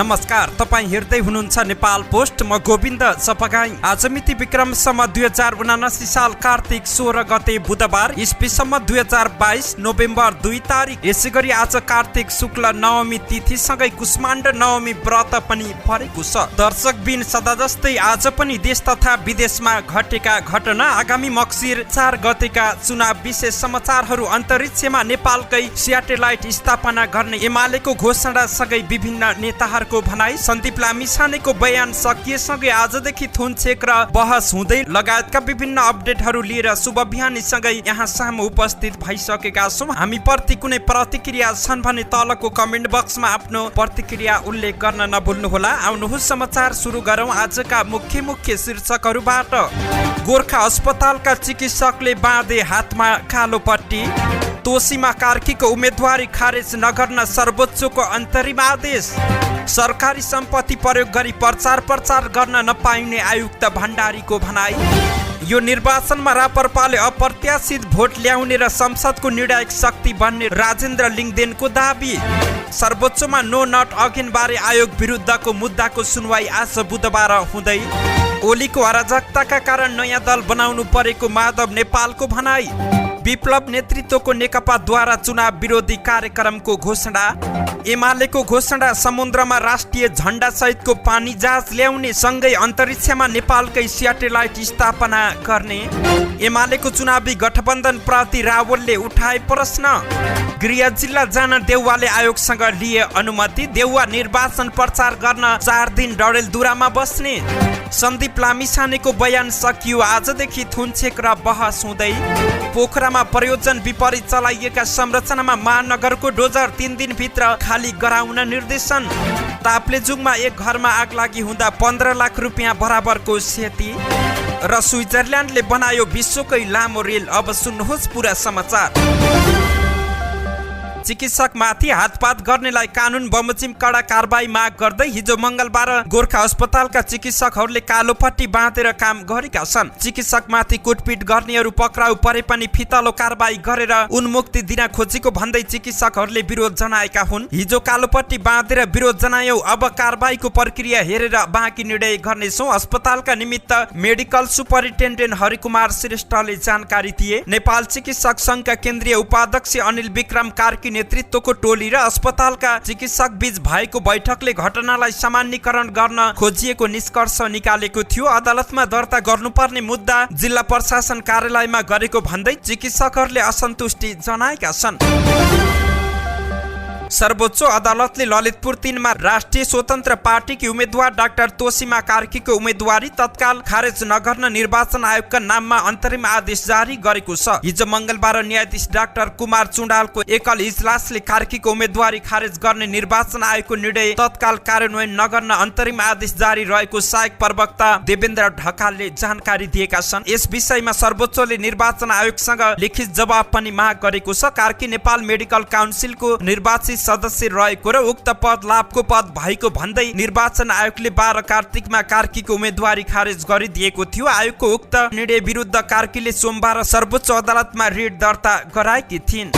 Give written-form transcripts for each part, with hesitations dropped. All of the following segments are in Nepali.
नमस्कार, तपाईँ हेर्दै हुनुहुन्छ नेपाल पोस्ट। म गोविन्द सपगाई। आज मिति विक्रमसम्म 2079 साल कार्तिक 16 गते बुधबार, इस्वीसम्म 2022 नोभेम्बर 2 तारिक। यसै गरी आज कार्तिक शुक्ल नवमी तिथिसँगै कुष्माण्ड नवमी व्रत पनि परेको छ। दर्शकबिन सदा जस्तै आज पनि देश तथा विदेशमा घटेका घटना, आगामी मक्सिर 4 गतेका चुनाव विशेष समाचारहरू, अन्तरिक्षमा नेपालकै स्याटेलाइट स्थापना गर्ने एमालेको घोषणा सँगै विभिन्न नेताहरूको भनाई, सन्दीप लामिछानेको बयान सकिएसँगै आजदेखि थुनछेक र बहस हुँदै लगायतका विभिन्न अपडेटहरू लिएर शुभ बिहानीसँगै यहाँ सामु उपस्थित भइसकेका छौँ। हामी प्रति कुनै प्रतिक्रिया छन् भने तलको कमेन्ट बक्समा आफ्नो प्रतिक्रिया उल्लेख गर्न नभुल्नुहोला। आउनुहोस् समाचार सुरु गरौँ। आजका मुख्य शीर्षकहरूबाट। गोर्खा अस्पतालका चिकित्सकले बाँधे हातमा कालो पट्टी। तोसीमा कार्कीको उम्मेदवारी खारेज नगर्न सर्वोच्चको अन्तरिम आदेश। सरकारी सम्पत्ति प्रयोग गरी प्रचार गर्न नपाइने आयुक्त भण्डारीको भनाई। यो निर्वाचनमा रापरपाले अप्रत्याशित भोट ल्याउने र संसदको निर्णायक शक्ति बन्ने राजेन्द्र लिङदेनको दाबी। सर्वोच्चमा नो नट अगेन बारे आयोग विरुद्धको मुद्दाको सुनवाई आज बुधबार हुँदै। ओलीको अराजकताका कारण नयाँ दल बनाउनु परेको माधव नेपालको भनाई। विप्लव नेतृत्वको नेकपाद्वारा चुनाव विरोधी कार्यक्रमको घोषणा। एमालेको घोषणा, समुद्रमा राष्ट्रिय झण्डा सहितको पानी जहाज ल्याउने, सँगै अन्तरिक्षमा नेपालकै स्याटेलाइट स्थापना गर्ने। एमालेको चुनावी गठबन्धन प्रति रावलले उठाए प्रश्न। गृह जिल्ला जान देउवाले आयोगसँग लिए अनुमति। देउवा निर्वाचन प्रचार गर्न 4 दिन डडेलधुरामा बस्ने। सन्दीप लामिछानेको बयान सकियो, आजदेखि थुनछेक र बहस हुँदै। पोखरामा प्रयोजन विपरीत चलाइएका संरचनामा महानगरको डोजर 3 दिनभित्र खाली गराउन निर्देशन। ताप्लेजुङमा एक घरमा आग लागि हुँदा 15 लाख रुपियाँ बराबरको क्षति। र स्विजरल्यान्डले बनायो विश्वकै लामो रेल। अब सुन्नुहोस् पुरा समाचार। चिकित्सकमाथि हातपात गर्नेलाई कानुन बमोजिम कडा कारबाही माग गर्दै हिजो मंगलबार गोर्खा अस्पतालका चिकित्सकहरूले कालोपट्टी बाँधेर काम गरेका छन्। चिकित्सकमाथि कुटपिट गर्नेहरू पक्राउ परे पनि फितलो कारबाही गरेर उन्मुक्ति दिन खोजेको भन्दै चिकित्सकहरूले विरोध जनाएका हुन्। हिजो कालोपट्टी बाँधेर विरोध जनायौ, अब कारबाहीको प्रक्रिया हेरेर बाँकी निर्णय गर्नेछौँ, अस्पतालका निमित्त मेडिकल सुपरिन्टेन्डेन्ट हरिकुमार श्रेष्ठले जानकारी दिए। नेपाल चिकित्सक संघका केन्द्रीय उपाध्यक्ष अनिल विक्रम कार्की नेतृत्वको टोली र अस्पतालका चिकित्सक बीच भएको बैठकले घटनालाई सामान्यीकरण गर्न खोजिएको निष्कर्ष निकालेको थियो। अदालतमा दर्ता गर्नुपर्ने मुद्दा जिल्ला प्रशासन कार्यालयमा गरेको भन्दै चिकित्सकहरूले असन्तुष्टि जनाएका छन्। सर्वोच्च अदालतले ललितपुर 3 मा राष्ट्रिय स्वतन्त्र पार्टीकी उम्मेद्वार डाक्टर तोसीमा कार्कीको उम्मेदवारी तत्काल खारेज नगर्न निर्वाचन आयोगका नाममा अन्तरिम आदेश जारी गरेको छ। हिजो मंगलबार न्यायाधीश डाक्टर कुमार चुडालको एकल इजलासले कार्कीको उम्मेदवारी खारेज गर्ने निर्वाचन आयोगको निर्णय तत्काल कार्यान्वयन नगर्न अन्तरिम आदेश जारी रहेको सहायक प्रवक्ता देवेन्द्र ढकालले जानकारी दिएका छन्। यस विषयमा सर्वोच्चले निर्वाचन आयोगसँग लिखित जवाब पनि माग गरेको छ। कार्की नेपाल मेडिकल काउन्सिलको निर्वाचित सदस्य रहेको र उक्त पद लाभको पद भएको भन्दै निर्वाचन आयोगले 12 कार्तिकमा कार्कीको उम्मेदवारी खारेज गरिदिएको थियो। आयोगको उक्त निर्णय विरुद्ध कार्कीले सोमबार सर्वोच्च अदालतमा रिट दर्ता गराएकी थिइन्।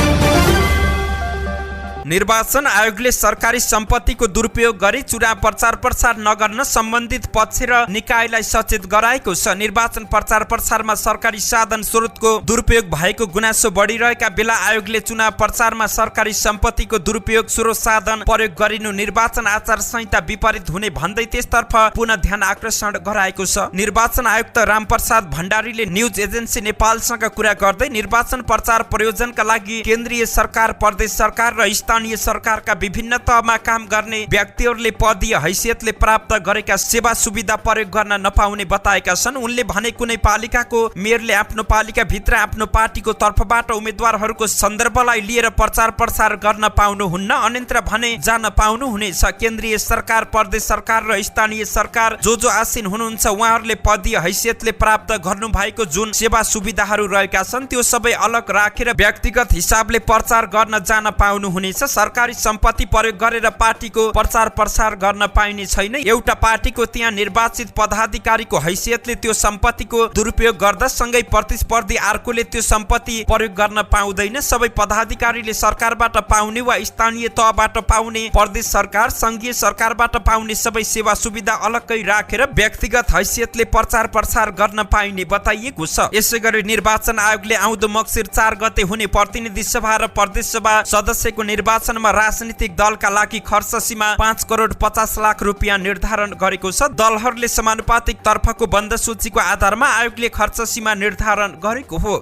निर्वाचन आयोगले सरकारी सम्पत्तिको दुरुपयोग गरी चुनाव प्रचार नगर्न सम्बन्धित पक्ष र निकायलाई सचेत गराएको छ। निर्वाचन प्रचारमा सरकारी साधन स्रोतको दुरुपयोग भएको गुनासो बढिरहेका बेला आयोगले चुनाव प्रचारमा सरकारी सम्पत्तिको दुरुपयोग स्रोत साधन प्रयोग गरिनु निर्वाचन आचार संहिता विपरीत हुने भन्दै त्यसतर्फ पुनः ध्यान आकर्षण गराएको छ। निर्वाचन आयुक्त रामप्रसाद भण्डारीले न्युज एजेन्सी नेपालसँग कुरा गर्दै निर्वाचन प्रचार प्रयोजनका लागि केन्द्रीय सरकार, प्रदेश सरकार र स्थानीय सरकारका विभिन्न तहमा काम गर्ने व्यक्तिहरूले पदीय हैसियतले प्राप्त गरेका सेवा सुविधा प्रयोग गर्न नपाउने बताएका छन्। उनले भने कुनै पालिकाको मेयरले आफ्नो पालिका भित्र आफ्नो पार्टीको तर्फबाट उम्मेदवारहरूको सन्दर्भलाई लिएर प्रचार गर्न पाउनुहुन्न, अन्यत्र भने जान पाउनुहुनेछ। केन्द्रीय सरकार, प्रदेश सरकार र स्थानीय सरकार जो आसीन हुनुहुन्छ उहाँहरूले पदीय हैसियतले प्राप्त गर्नु भएको जुन सेवा सुविधाहरू रहेका छन् त्यो सबै अलग राखेर व्यक्तिगत हिसाबले प्रचार गर्न जान पाउनुहुनेछ। सरकारी सम्पत्ति प्रयोग गरेर पार्टीको प्रचार प्रसार गर्न पाइने छैन। एउटा पार्टीको त्यहाँ निर्वाचित पदाधिकारीको हैसियतले त्यो सम्पत्तिको दुरुपयोग गर्दासँगै प्रतिस्पर्धी अर्कोले त्यो सम्पत्ति प्रयोग गर्न पाउँदैन। सबै पदाधिकारीले सरकारबाट पाउने वा स्थानीय तहबाट पाउने, प्रदेश सरकार संघीय सरकारबाट पाउने सबै सेवा सुविधा अलग्गै राखेर व्यक्तिगत हैसियतले प्रचार प्रसार गर्न पाइने बताइएको छ। यसैगरी निर्वाचन आयोगले आउँदो मक्सिर 4 गते हुने प्रतिनिधि सभा र प्रदेश सभा सदस्यको निर्वाचनमा राजनीतिक दलका लागि खर्च सीमा 5 करोड 50 लाख रुपियाँ निर्धारण गरेको छ। दलहरूले समानुपातिक तर्फको बन्द सूचीको आधारमा आयोगले खर्च सीमा निर्धारण गरेको हो।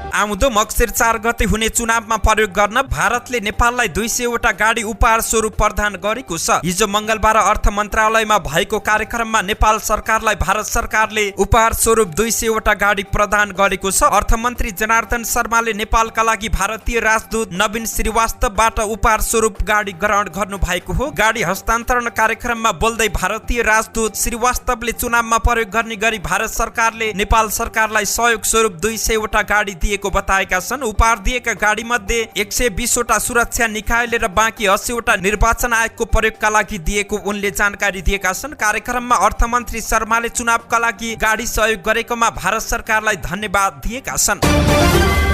आउँदो मक्सिर 4 गते हुने चुनावमा प्रयोग गर्न भारतले नेपाललाई 200 वटा गाडी उपहार स्वरूप प्रदान गरेको छ। हिजो मंगलबार अर्थ मन्त्रालयमा भएको कार्यक्रममा नेपाल सरकारलाई भारत सरकारले उपहार स्वरूप 200 वटा गाडी प्रदान गरेको छ। अर्थमन्त्री जनार्दन शर्माले नेपालका लागि भारतीय राजदूत नवीन श्रीवास्तवबाट उपहार स्वरूप गाडी ग्रहण गर्नु भएको हो। गाडी हस्तान्तरण कार्यक्रममा बोल्दै भारतीय राजदूत श्रीवास्तवले चुनावमा प्रयोग गर्ने गरी भारत सरकारले नेपाल सरकारलाई सहयोग स्वरूप 200 वटा गाडी दिएको बताएका छन्। उपहार दिएका गाडी मध्ये 120 वटा सुरक्षा निकायले र बाँकी 80 वटा निर्वाचन आयोगको प्रयोगका लागि दिएको उनले जानकारी दिएका छन्। कार्यक्रममा अर्थमन्त्री शर्माले चुनावका लागि गाडी सहयोग गरेकोमा भारत सरकारलाई धन्यवाद दिएका छन्।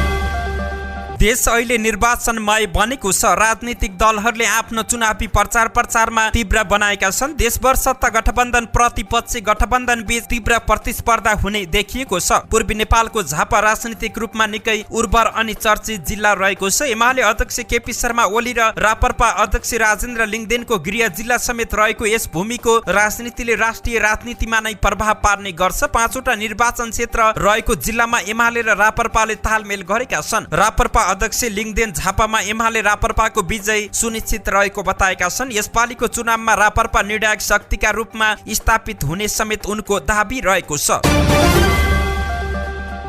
देश अहिले निर्वाचनमय बनेको छ। राजनीतिक दलहरूले आफ्नो चुनावी प्रचार प्रसारमा तीव्र बनाएका छन्। देशभर सत्ता गठबन्धन प्रतिपक्षी गठबन्धन बीच तीव्र प्रतिस्पर्धा हुने देखिएको छ। पूर्वी नेपालको झापा राजनीतिक रूपमा निकै उर्वर अनि चर्चित जिल्ला रहेको छ। एमाले अध्यक्ष केपी शर्मा ओली र रापरपा अध्यक्ष राजेन्द्र लिङदेनको गृह जिल्ला समेत रहेको यस भूमिको राजनीतिले राष्ट्रिय राजनीतिमा नै प्रभाव पार्ने गर्छ। 5 वटा निर्वाचन क्षेत्र रहेको जिल्लामा एमाले र रापरपाले तालमेल गरेका छन्। रापरपा अध्यक्ष लिङदेन झापामा एमाले रापरपाको विजय सुनिश्चित रहेको बताएका छन्। यसपालिको चुनावमा रापरपा निर्णायक शक्तिका रूपमा स्थापित हुने समेत उनको दाबी रहेको छ।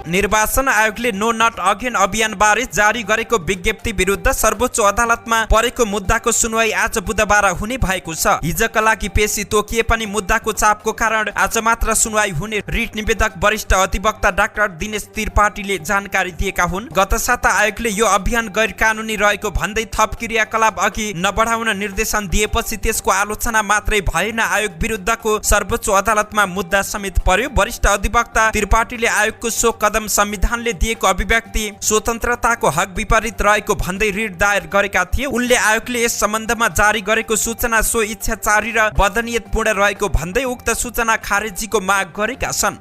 निर्वाचन आयोगले नो नट अगेन अभियान बारे जारी गरेको विज्ञप्ति विरुद्ध सर्वोच्च अदालतमा परेको मुद्दाको सुनवाई आज बुधबार हुने भएको छ। हिजोका लागि पेशी तोकिए पनि मुद्दाको चापको कारण आज मात्र सुनवाई हुने रिट निवेदक वरिष्ठ अधिवक्ता डाक्टर दिनेश त्रिपाठीले जानकारी दिएका हुन्। गत साता आयोगले यो अभियान गैर कानुनी रहेको भन्दै थप क्रियाकलाप अघि नबढाउन निर्देशन दिएपछि त्यसको आलोचना मात्रै भएन, आयोग विरुद्धको सर्वोच्च अदालतमा मुद्दा समेत पर्यो। वरिष्ठ अधिवक्ता त्रिपाठीले आयोगको सो कदम संविधानले दिएको अभिव्यक्ति स्वतन्त्रताको हक विपरीत रहेको भन्दै रिट दायर गरेका थिए। उनले आयोगले यस सम्बन्धमा जारी गरेको सूचना सो इच्छाचारी र बदनियतपूर्ण रहेको भन्दै उक्त सूचना खारेजीको माग गरेका छन्।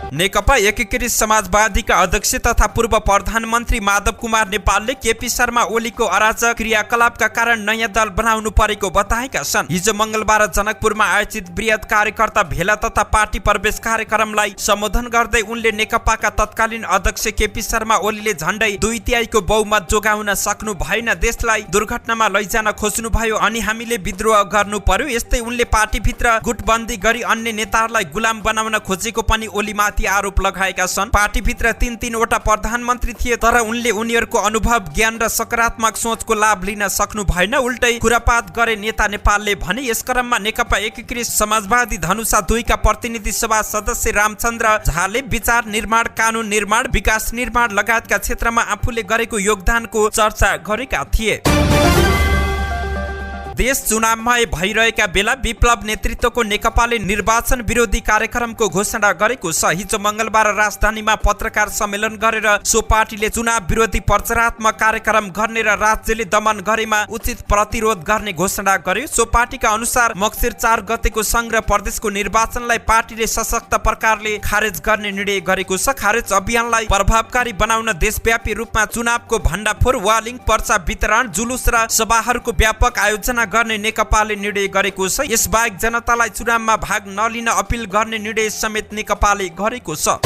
नेकपा एकीकृत समाजवादीका अध्यक्ष तथा पूर्व प्रधानमन्त्री माधव कुमार नेपालले केपी शर्मा ओलीको अराजक क्रियाकलापका कारण नयाँ दल बनाउनु परेको बताएका छन्। हिजो मंगलबार जनकपुरमा आयोजित बृहत कार्यकर्ता भेला तथा पार्टी प्रवेश कार्यक्रमलाई सम्बोधन गर्दै उनले नेकपाका तत्कालीन अध्यक्ष केपी शर्मा ओलीले झण्डै 2/3 को बहुमत जोगाउन सक्नु भएन, देशलाई दुर्घटनामा लैजान खोज्नु भयो अनि हामीले विद्रोह गर्नु पर्यो। यस्तै उनले पार्टीभित्र गुटबन्दी गरी अन्य नेताहरूलाई गुलाम बनाउन खोजेको पनि ओलीमाथि आरोप लगाएका छन्। पार्टीभित्र 3 वटा प्रधानमन्त्री थिए तर उनले उनीहरूको अनुभव ज्ञान र सकारात्मक सोचको लाभ लिन सक्नु भएन, उल्टै खुरापात गरे नेता नेपालले भने। यस क्रममा नेकपा एकीकृत समाजवादी धनुषा 2 का प्रतिनिधि सभा सदस्य रामचन्द्र झाले विचार निर्माण, कानून निर्माण, विकास निर्माण लगायतका क्षेत्रमा आफूले गरेको योगदानको चर्चा गरेका थिए। देश चुनावमय भइरहेका बेला विप्लव नेतृत्वको नेकपाले निर्वाचन विरोधी कार्यक्रमको घोषणा गरेको छ। हिजो मंगलबार राजधानीमा पत्रकार सम्मेलन गरेर सो पार्टीले चुनाव विरोधी प्रचारात्मक कार्यक्रम गर्ने र राज्यले दमन गरेमा उचित प्रतिरोध गर्ने घोषणा गर्यो। सो पार्टीका अनुसार मक्सिर 4 गतेको संघ र प्रदेशको निर्वाचनलाई पार्टीले सशक्त प्रकारले खारेज गर्ने निर्णय गरेको छ। खारेज अभियानलाई प्रभावकारी बनाउन देशव्यापी रूपमा चुनावको भण्डाफोर, वालिङ, पर्चा वितरण, जुलुस र सभाहरूको व्यापक आयोजना गर्ने नेकपाले निर्णय गरेको छ। यसबाहेक जनतालाई चुनावमा भाग नलिन अपील गर्ने निर्णय समेत नेकपाले गरेको छ।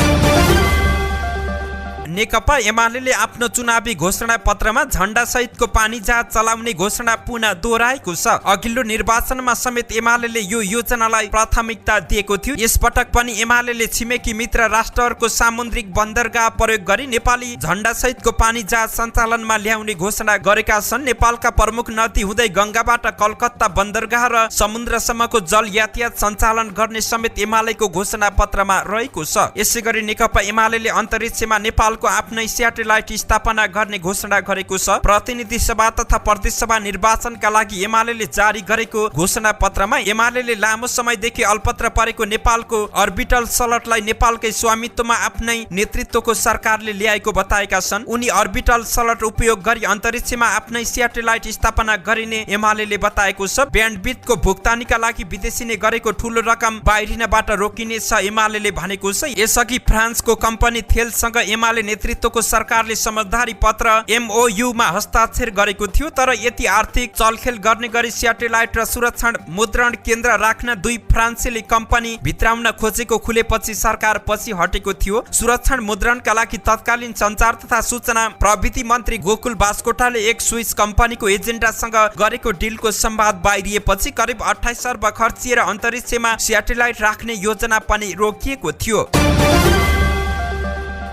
नेकपा एमाले आफ्नो चुनावी घोषणा पत्रमा झण्डा सहितको पानी जहाज चलाउने घोषणा पुनः दोहोऱ्याएको छ। अघिल्लो निर्वाचनमा समेत एमाले यो योजनालाई प्राथमिकता दिएको थियो। यसपटक पनि एमाले छिमेकी मित्र राष्ट्रहरूको सामुद्रिक बन्दरगाह प्रयोग गरी नेपाली झण्डा सहितको पानी जहाज सञ्चालनमा ल्याउने घोषणा गरेका छन्। नेपालका प्रमुख नदी हुँदै गंगाबाट कलकत्ता बन्दरगाह र समुद्रसम्मको जल यातायात सञ्चालन गर्ने समेत एमालेको घोषणा पत्रमा रहेको छ। यसैगरी नेकपा एमाले अन्तरिक्षमा नेपाल नेपालको आफ्नै स्याटेलाइट स्थापना गर्ने घोषणा गरेको छ। प्रतिनिधि सभा तथा प्रदेश सभा निर्वाचनका लागि एमाले जारी गरेको घोषणा पत्रमा एमाले लामो समयदेखि अल्पत्र परेको नेपालको अर्बिटल सलटलाई नेपालकै स्वामित्वमा आफ्नै नेतृत्वको सरकारले ल्याएको बताएका छन्। उनी अर्बिटल सलट उपयोग गरी अन्तरिक्षमा आफ्नै स्याटेलाइट स्थापना गरिने एमाले बताएको छ। ब्यान्डविड्थको भुक्तानीका लागि विदेशीले गरेको ठूलो रकम बाहिरिनबाट रोकिनेछ एमाले भनेको छ। यसअघि फ्रान्सको कम्पनी थेलसँग एमाले नेतृत्वको सरकारले समझदारी पत्र MOU मा हस्ताक्षर गरेको थियो, तर यति आर्थिक चलखेल गर्ने गरी स्याटेलाइट र सुरक्षण मुद्रण केन्द्र राख्न दुई फ्रान्सेली कम्पनी भित्राउन खोजेको खुलेपछि सरकार पछि हटेको थियो। सुरक्षण मुद्रणका लागि तत्कालीन सञ्चार तथा सूचना प्रविधि मन्त्री गोकुल बास्कोटाले एक स्विस कम्पनीको एजेन्डासँग गरेको डिलको संवाद बाहिरिएपछि करिब 28 अर्ब खर्चिएर अन्तरिक्षमा स्याटेलाइट राख्ने योजना पनि रोकिएको थियो।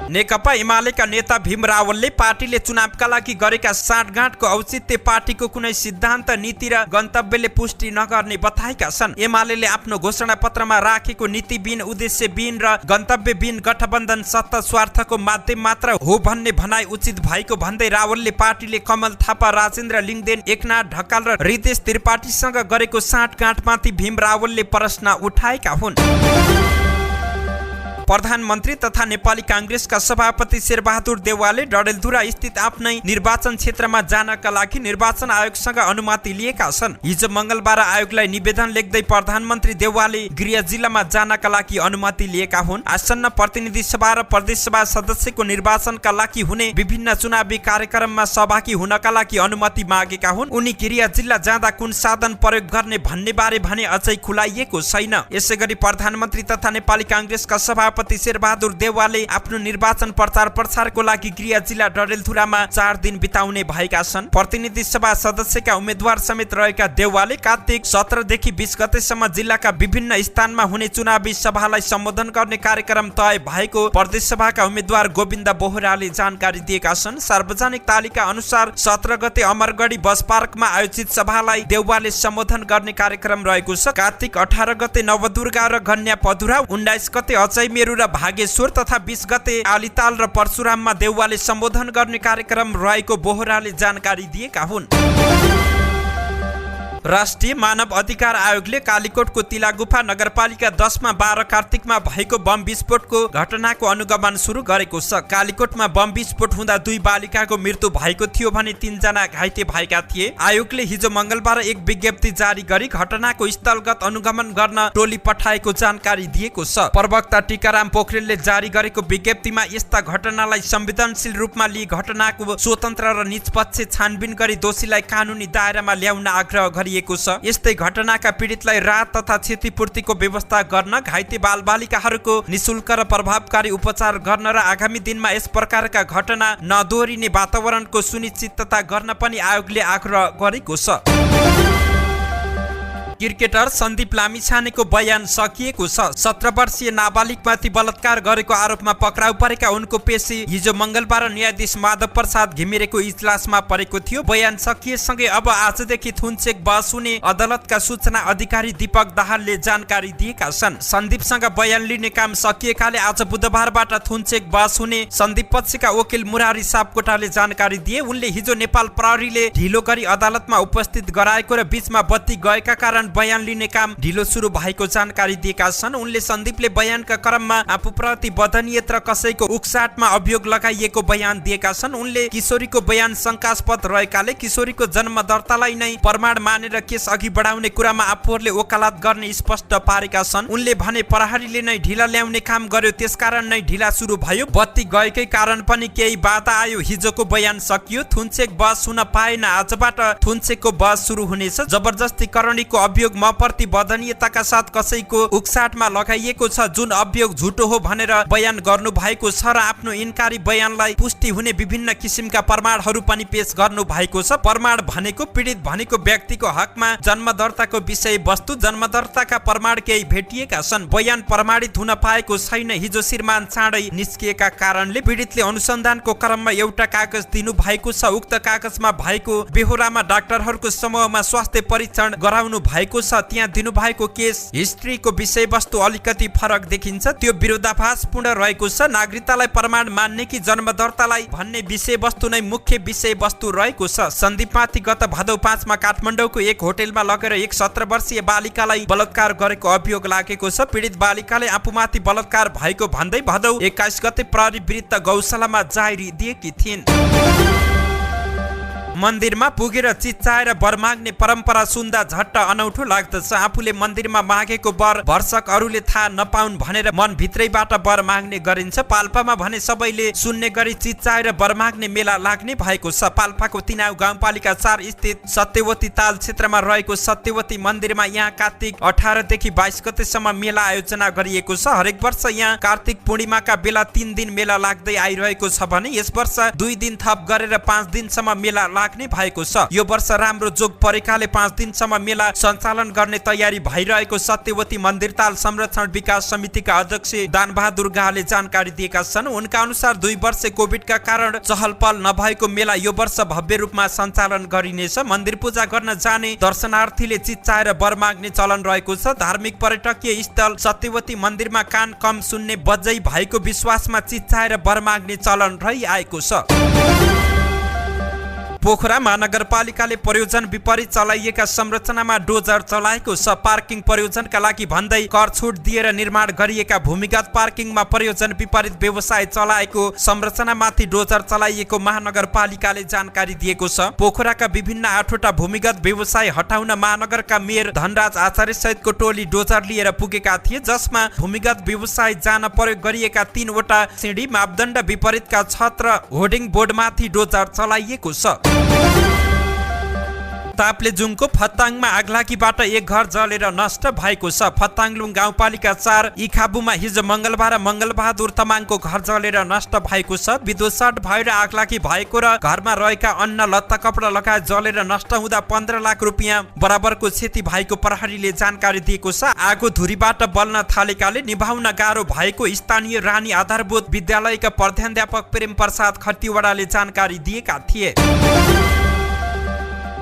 नेकपा एमालेका नेता भीम रावलले पार्टीले चुनावका लागि गरेका साँठगाँठको औचित्य पार्टीको कुनै सिद्धान्त नीति र गन्तव्यले पुष्टि नगर्ने बताएका छन्। एमाले आफ्नो घोषणा पत्रमा राखेको नीतिबिन, उद्देश्यबिन र गन्तव्यबिन गठबन्धन सत्ता स्वार्थको माध्यम मात्र हो भन्ने भनाइ उचित भएको भन्दै रावलले पार्टीले कमल थापा, राजेन्द्र लिङदेन, एकनाथ ढकाल र रितेश त्रिपाठीसँग गरेको साँठगाँठमाथि भीम रावलले प्रश्न उठाएका हुन्। प्रधानमन्त्री तथा नेपाली कांग्रेसका सभापति शेरबहादुर देउवाले डडेलधुरा स्थित आफ्नै निर्वाचन क्षेत्रमा जानका लागि निर्वाचन आयोगसँग अनुमति लिएका छन्। हिजो मंगलबार आयोगलाई निवेदन लेख्दै प्रधानमन्त्री देउवाले गृह जिल्लामा जानका लागि अनुमति लिएका हुन्। आसन्न प्रतिनिधि सभा र प्रदेश सभा सदस्यको निर्वाचनका लागि हुने विभिन्न चुनावी कार्यक्रममा सहभागी हुनका लागि अनुमति मागेका हुन्। उनी गृह जिल्ला जाँदा कुन साधन प्रयोग गर्ने भन्ने बारे भने अझै खुलाइएको छैन। यसैगरी प्रधानमन्त्री तथा नेपाली कांग्रेसका सभापति शेरबहादुर देउवाले आफ्नो निर्वाचन प्रचार प्रसारको लागि गृह जिल्ला डडेलधुरामा 4 दिन बिताउने भएका छन्। प्रतिनिधि सभा सदस्यका उम्मेद्वार समेत रहेका देउवाले कार्तिक 17 देखि 20 गतेसम्म जिल्लाका विभिन्न स्थानमा हुने चुनावी सभालाई सम्बोधन गर्ने कार्यक्रम तय भएको प्रदेश सभाका उम्मेद्वार गोविन्द बोहराले जानकारी दिएका छन्। सार्वजनिक तालिका अनुसार 17 गते अमरगढी बस पार्कमा आयोजित सभालाई देउवाले सम्बोधन गर्ने कार्यक्रम रहेको छ। कार्तिक 18 गते नवदुर्गा र गन्या पधुरा, 19 गते अचैमेरु र भागेश्वर तथा 20 गते आलिताल र परशुराममा देउवाले सम्बोधन गर्ने कार्यक्रम रहेको बोहराले जानकारी दिएका हुन्। राष्ट्रिय मानव अधिकार आयोगले कालीकोटको तिलागुफा नगरपालिका 10 मा 12 कार्तिकमा भएको बम विस्फोटको घटनाको अनुगमन सुरु गरेको छ। कालीकोटमा बम विस्फोट हुँदा 2 बालिकाको मृत्यु भएको थियो भने 3 जना घाइते भएका थिए। आयोगले हिजो मंगलबार एक विज्ञप्ति जारी गरी घटनाको स्थलगत अनुगमन गर्न टोली पठाएको जानकारी दिएको छ। प्रवक्ता टीकाराम पोखरेलले जारी गरेको विज्ञप्तिमा यस्ता घटनालाई संवेदनशील रूपमा लिई घटनाको स्वतन्त्र र निष्पक्ष छानबिन गरी दोषीलाई कानुनी दायरामा ल्याउन आग्रह गरिएको छ। यस्तै घटनाका पीडितलाई राहत तथा क्षतिपूर्तिको व्यवस्था गर्न, घाइते बालबालिकाहरूको निशुल्क र प्रभावकारी उपचार गर्न र आगामी दिनमा यस प्रकारका घटना नदोहोरिने वातावरणको सुनिश्चितता गर्न पनि आयोगले आग्रह गरेको छ। क्रिकेटर सन्दीप लामिछानेको बयान सकिएको छ। 17 वर्षीय नाबालिगमाथि बलात्कार गरेको आरोपमा पक्राउ परेका उनको पेशी हिजो मंगलबार न्यायाधीश माधव प्रसाद घिमिरेको इजलासमा परेको थियो। बयान सकिएसँगै अब आजदेखि थुनचेक बहस हुने अदालतका सूचना अधिकारी दीपक दाहालले जानकारी दिएका छन्। सन्दीपसँग बयान लिने काम सकिएकाले आज बुधबारबाट थुनचेक बहस हुने सन्दीप पक्षका वकिल मुरारी सापकोटाले जानकारी दिए। उनले हिजो नेपाल प्रहरीले ढिलो गरी अदालतमा उपस्थित गराएको र बीचमा बत्ती गएका कारण बयान लिने काम ढिलो सुरु भएको जानकारी दिएका छन्। उनले सन्दीपले बयानका क्रममा आफूप्रति बदनीयत र कसैको उक्साटमा अभियोग लगाइएको बयान दिएका छन्। उनले किशोरीको बयान शंकास्पद रहेकाले किशोरीको जन्म दर्तालाई नै प्रमाण मानेर केस अघि बढाउने कुरामा आफूहरूले वकालत गर्ने स्पष्ट पारेका छन्। उनले भने प्रहरीले नै ढिला ल्याउने काम गर्यो, त्यसकारण नै ढिला सुरु भयो। बत्ती गएकै कारण पनि केही बाधा आयो। हिजोको बयान सकियो, थुनचेक बहस हुन पाएन। आजबाट थुनचेकको बहस सुरु हुनेछ। जबरजस्ती करणीको अभियोग म प्रति बदनीयताका साथ कसैको उक्साटमा लगाइएको छ, जुन अभियोग झुटो हो भनेर बयान गर्नु भएको छ र आफ्नो इन्कारी बयानलाई पुष्टि हुने विभिन्न किसिमका प्रमाणहरू पनि पेश गर्नु भएको छ। प्रमाण भनेको पीडित भनेको व्यक्तिको हकमा जन्मदर्ताको विषय वस्तु, जन्मदर्ताका प्रमाण केही भेटिएका छन्। बयान प्रमाणित हुन पाएको छैन। हिजो श्रीमान चाँडै निस्किएका कारणले पीडितले अनुसन्धानको क्रममा एउटा कागज दिनु भएको छ। उक्त कागजमा भएको बेहोरामा डाक्टरहरूको समूहमा स्वास्थ्य परीक्षण गराउनु भएको भएको छ। त्यहाँ दिनुभएको केस हिस्ट्रीको विषयवस्तु अलिकति फरक देखिन्छ। त्यो विरोधाभासपूर्ण रहेको छ। नागरिकतालाई प्रमाण मान्ने कि जन्म दर्तालाई भन्ने विषयवस्तु नै मुख्य विषयवस्तु रहेको छ। सन्दीपमाथि गत भदौ 5 मा काठमाडौँको एक होटेलमा लगेर एक 17 वर्षीय बालिकालाई बलात्कार गरेको अभियोग लागेको छ। पीडित बालिकाले आफूमाथि बलात्कार भएको भन्दै भदौ 21 गते प्रहरी विरुद्ध गौशालामा जाहेरी दिएकी थिइन्। मन्दिरमा पुगेर चिच्चाएर वर माग्ने परम्परा सुन्दा झट्ट अनौठो लाग्दछ। आफूले मन्दिरमा मागेको वर भर्सकहरूले थाहा नपाउन् भनेर मनभित्रैबाट वर माग्ने गरिन्छ। पाल्पामा भने सबैले सुन्ने गरी चिच्चाएर वर माग्ने मेला लाग्ने भएको छ। पाल्पाको तिनाउ गाउँपालिका 4 स्थित सत्यवती ताल क्षेत्रमा रहेको सत्यवती मन्दिरमा यहाँ कार्तिक 18 देखि 22 गतेसम्म मेला आयोजना गरिएको छ। हरेक वर्ष यहाँ कार्तिक पूर्णिमाका बेला 3 दिन मेला लाग्दै आइरहेको छ भने यस वर्ष 2 दिन थप गरेर 5 दिनसम्म मेला लाग्ने भएको छ। यो वर्ष राम्रो जोग परेकाले 5 दिनसम्म मेला सञ्चालन गर्ने तयारी भइरहेको सत्यवती मन्दिर ताल संरक्षण विकास समितिका अध्यक्ष दानबहादुर गाहले जानकारी दिएका छन्। उनका अनुसार 2 वर्ष कोभिडका कारण चहलपहल नभएको मेला यो वर्ष भव्य रूपमा सञ्चालन गरिनेछ। मन्दिर पूजा गर्न जाने दर्शनार्थीले चिच्चाएर वर माग्ने चलन रहेको छ। धार्मिक पर्यटकीय स्थल सत्यवती मन्दिरमा कान कम सुन्ने बज्जै भएको विश्वासमा चिच्चाएर वर माग्ने चलन रहिआएको छ। पोखरा महानगरपालिकाले प्रयोजन विपरीत चलाइएका संरचनामा डोजर चलाएको छ। पार्किङ प्रयोजनका लागि भन्दै कर छुट दिएर निर्माण गरिएका भूमिगत पार्किङमा प्रयोजन विपरीत व्यवसाय चलाएको संरचनामाथि डोजर चलाइएको महानगरपालिकाले जानकारी दिएको छ। पोखराका विभिन्न 8वटा भूमिगत व्यवसाय हटाउन महानगरका मेयर धनराज आचार्य सहितको टोली डोजर लिएर पुगेका थिए, जसमा भूमिगत व्यवसाय जान प्रयोग गरिएका 3वटा सिँढी मापदण्ड विपरीतका छत र होर्डिङ बोर्डमाथि डोजर चलाइएको छ। ताप्लेजुङको फत्ताङमा आगलागीबाट एक घर जलेर नष्ट भएको छ। फत्ताङलुङ गाउँपालिका 4 इखाबुमा हिजो मंगलबार मंगलबहादुर तमाङको घर जलेर नष्ट भएको छ। विद्युत सर्ट भएर आगलागी भएको र घरमा रहेका अन्न लत्ता कपडा लगायत जलेर नष्ट हुँदा 15 लाख रुपियाँ बराबरको क्षति भएको प्रहरीले जानकारी दिएको छ। आगो धुरीबाट बल्न थालेकाले निभाउन गाह्रो भएको स्थानीय रानी आधारभूत विद्यालयका प्रधानाध्यापक प्रेम प्रसाद खतिवडाले जानकारी दिएका थिए।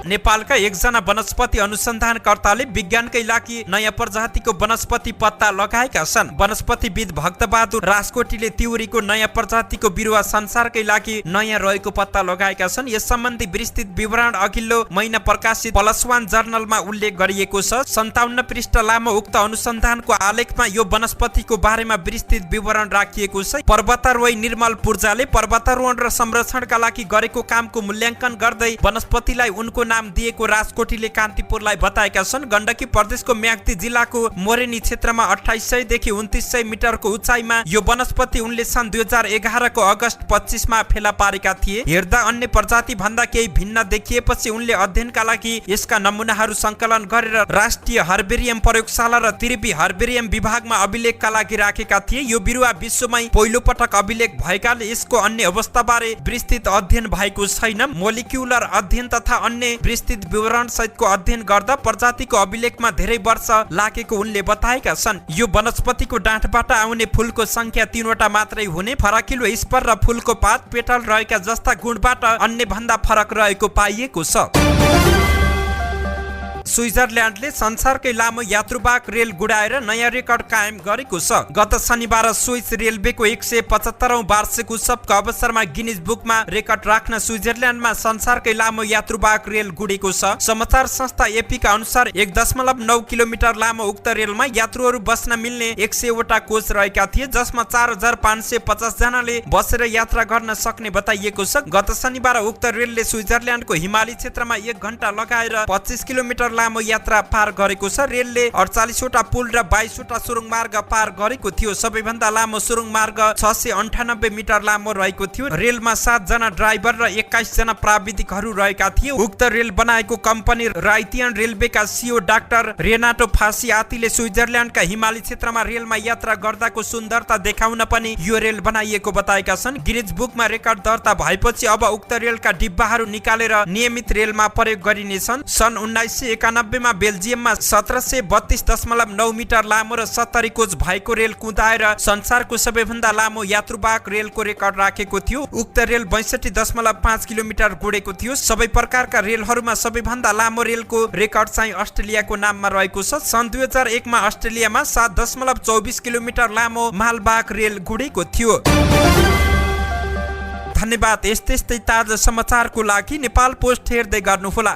नेपालका एकजना वनस्पति अनुसन्धानकर्ताले विज्ञानकै लागि नयाँ प्रजातिको वनस्पति पत्ता लगाएका छन्। वनस्पतिविद भक्तबहादुर राजकोटीले तिउरीको नयाँ प्रजातिको बिरुवा संसारकै लागि नयाँ रहेको पत्ता लगाएका छन्। यस सम्बन्धी विस्तृत विवरण अघिल्लो महिना प्रकाशित प्लस1 जर्नलमा उल्लेख गरिएको छ। 57 पृष्ठ लामो उक्त अनुसन्धानको आलेखमा यो वनस्पतिको बारेमा विस्तृत विवरण राखिएको छ। पर्वतारोही निर्मल पूर्जाले पर्वतारोहण र संरक्षणका लागि गरेको कामको मूल्याङ्कन गर्दै वनस्पतिलाई उनको नाम दिएको राजकोटीले कान्तिपुरलाई बताएका छन्। गण्डकी प्रदेशको म्याग्दी जिल्लाको मोरेनी क्षेत्रमा 2800 देखि 2900 मिटरको उचाइमा यो वनस्पति उनले सन् 2011 को अगस्त 25 मा फेला पारेका थिए। हेर्दा अन्य प्रजाति भन्दा केही भिन्न देखिएपछि उनले अध्ययनका लागि यसका नमुनाहरू संकलन गरेर राष्ट्रिय हर्बेरियम प्रयोगशाला र त्रिवी हर्बेरियम विभागमा अभिलेखका लागि राखेका थिए। यो बिरुवा विश्वमै पहिलो पटक अभिलेख भएकाले यसको अन्य अवस्थाबारे विस्तृत अध्ययन भएको छैन। मोलिक्युलर अध्ययन तथा अन्य विस्तृत विवरण सहितको अध्ययन गर्दा प्रजातिको अभिलेखमा धेरै वर्ष लागेको उनले बताएका छन्। यो वनस्पतिको डाँठबाट आउने फूलको संख्या 3वटा मात्रै हुने, फराकिलो स्पर र फूलको पात पेटल रहेका जस्ता गुणबाट अन्य भन्दा फरक रहेको पाइएको छ। स्विजरल्यान्डले संसारकै लामो यात्रुवाहक रेल गुडाएर नयाँ रेकर्ड कायम गरेको छ। गत शनिबार स्विस रेलवेको 175औं वार्षिक उत्सवको अवसरमा गिनिज बुकमा रेकर्ड राख्न स्विजरल्यान्डमा संसारकै लामो यात्रुवाहक रेल गुडेको छ। समाचार संस्था एपीका अनुसार 1.9 किलोमिटर लामो उक्त रेलमा यात्रुहरू बस्न मिल्ने 100वटा कोच रहेका थिए, जसमा 4550 जनाले बसेर यात्रा गर्न सक्ने बताइएको छ। गत शनिबार उक्त रेलले स्विजरल्यान्डको हिमाली क्षेत्रमा 1 घण्टा लगाएर 25 किलोमिटर लामो यात्रा पार गरेको छ। रेलले 48वटा पुल र 22वटा सुरुङ मार्ग पार गरेको थियो। सबैभन्दा लामो सुरुङ मार्ग 698 मिटर लामो रहेको थियो। रेलमा 7 जना ड्राइभर र 21 जना प्राविधिकहरू रहेका थिए। उक्त रेल बनाएको कम्पनी राइथियन रेलवेका सीईओ डाक्टर रेनाटो फासिआतीले स्विजरल्यान्डका हिमाली क्षेत्रमा रेलमा यात्रा गर्दाको सुन्दरता देखाउन पनि यो रेल बनाइएको बताएका छन्। गिनिज बुकमा रेकर्ड दर्ता भएपछि अब उक्त रेलका डिब्बाहरू निकालेर नियमित रेलमा प्रयोग गरिनेछन्। सन् 1991 1991 बेल्जियममा 1732.9 मिटर लामो र 70 कोच भएको रेल कुदाएर संसारको सबैभन्दा लामो यात्रुवाहक रेलको रेकर्ड राखेको थियो। उक्त रेल 62.5 किलोमिटर गुडेको थियो। सबै प्रकारका रेलहरूमा सबैभन्दा लामो रेलको रेकर्ड चाहिँ अस्ट्रेलियाको नाममा रहेको छ। सन् 2001 मा अस्ट्रेलियामा 7.24 किलोमिटर लामो मालवाहक रेल गुडेको थियो। धन्यवाद। यस्तै ताजा समाचारको लागि नेपाल पोस्ट हेर्दै गर्नुहोला।